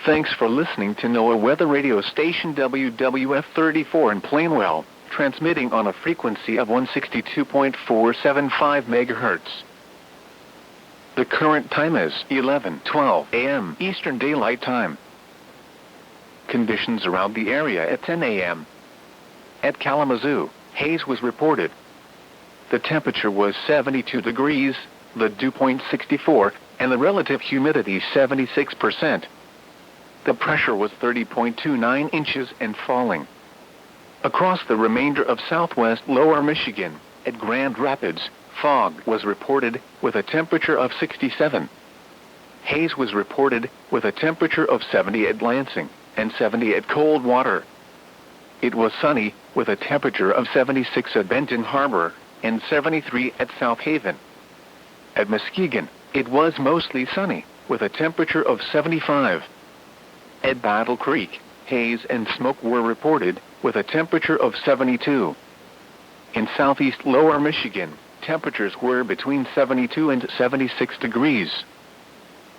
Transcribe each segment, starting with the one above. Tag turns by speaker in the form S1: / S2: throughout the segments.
S1: Thanks for listening to NOAA Weather Radio Station WWF34 in Plainwell, transmitting on a frequency of 162.475 megahertz. The current time is 11:12 a.m. Eastern Daylight Time. Conditions around the area at 10 a.m. At Kalamazoo, haze was reported. The temperature was 72 degrees, the dew point 64, and the relative humidity 76%. The pressure was 30.29 inches and falling. Across the remainder of southwest lower Michigan, at Grand Rapids, fog was reported with a temperature of 67. Haze was reported with a temperature of 70 at Lansing and 70 at Coldwater. It was sunny with a temperature of 76 at Benton Harbor and 73 at South Haven. At Muskegon, it was mostly sunny with a temperature of 75. At Battle Creek, haze and smoke were reported with a temperature of 72. In southeast lower Michigan, temperatures were between 72 and 76 degrees.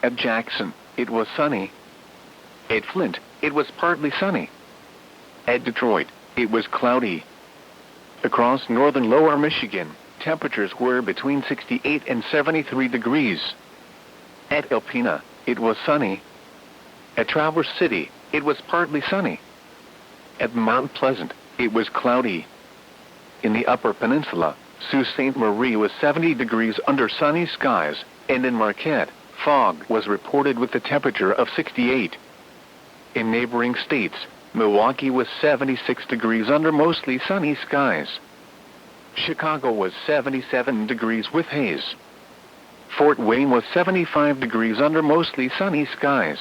S1: At Jackson, it was sunny. At Flint, it was partly sunny. At Detroit, it was cloudy. Across northern lower Michigan, temperatures were between 68 and 73 degrees. At Alpena, it was sunny. At Traverse City, it was partly sunny. At Mount Pleasant, it was cloudy. In the Upper Peninsula, Sault Ste. Marie was 70 degrees under sunny skies, and in Marquette, fog was reported with a temperature of 68. In neighboring states, Milwaukee was 76 degrees under mostly sunny skies. Chicago was 77 degrees with haze. Fort Wayne was 75 degrees under mostly sunny skies.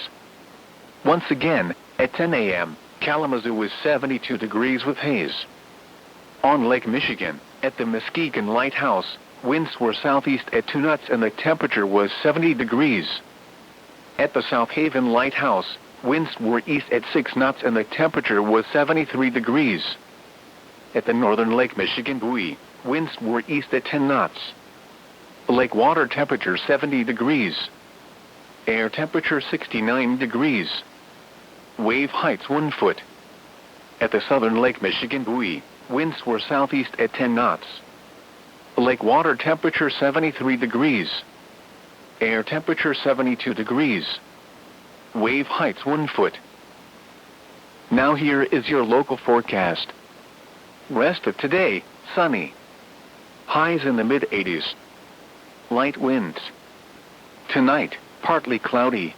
S1: Once again, at 10 a.m., Kalamazoo was 72 degrees with haze. On Lake Michigan, at the Muskegon Lighthouse, winds were southeast at 2 knots and the temperature was 70 degrees. At the South Haven Lighthouse, winds were east at 6 knots and the temperature was 73 degrees. At the Northern Lake Michigan buoy, winds were east at 10 knots. Lake water temperature 70 degrees. Air temperature 69 degrees. Wave heights 1 foot. At the Southern Lake Michigan buoy, winds were southeast at 10 knots. Lake water temperature 73 degrees. Air temperature 72 degrees. Wave heights 1 foot. Now here is your local forecast. Rest of today, sunny. Highs in the mid-80s. Light winds. Tonight, partly cloudy.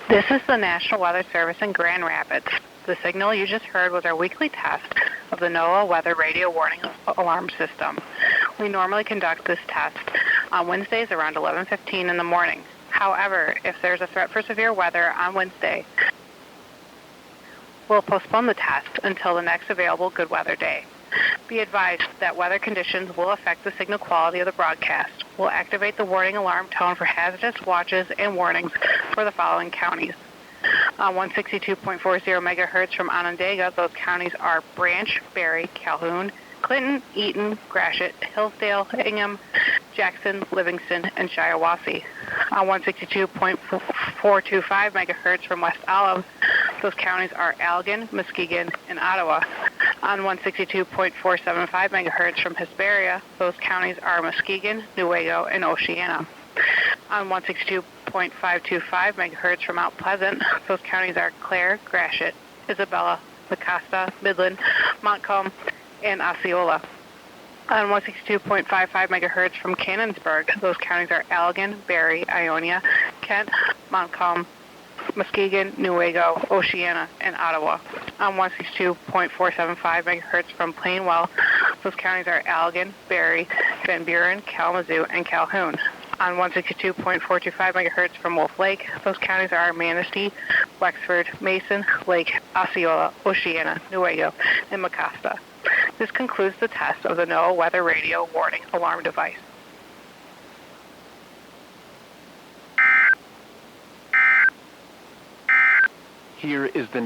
S2: This is the National Weather Service in Grand Rapids. The signal you just heard was our weekly test of the NOAA Weather Radio Warning Alarm System. We normally conduct this test on Wednesdays around 11:15 in the morning. However, if there's a threat for severe weather on Wednesday, we'll postpone the test until the next available good weather day. Be advised that weather conditions will affect the signal quality of the broadcast. We'll activate the warning alarm tone for hazardous watches and warnings for the following counties. On 162.40 megahertz from Onondaga, those counties are Branch, Berry, Calhoun, Clinton, Eaton, Gratiot, Hillsdale, Ingham, Jackson, Livingston, and Shiawassee. On 162.425 megahertz from West Olive, those counties are Allegan, Muskegon, and Ottawa. On 162.475 megahertz from Hesperia, those counties are Muskegon, Newaygo, and Oceana. On 162.525 megahertz from Mount Pleasant, those counties are Clare, Gratiot, Isabella, Mecosta, Midland, Montcalm, and Osceola. On 162.55 megahertz from Canonsburg, those counties are Allegan, Berry, Ionia, Kent, Montcalm, Muskegon, Newaygo, Oceana, and Ottawa. On 162.475 megahertz from Plainwell, those counties are Allegan, Berry, Van Buren, Kalamazoo, and Calhoun. On 162.425 megahertz from Wolf Lake, those counties are Manistee, Wexford, Mason, Lake, Osceola, Oceana, Newaygo, and Mecosta. This concludes the test of the NOAA Weather Radio Warning Alarm device.
S1: Here is the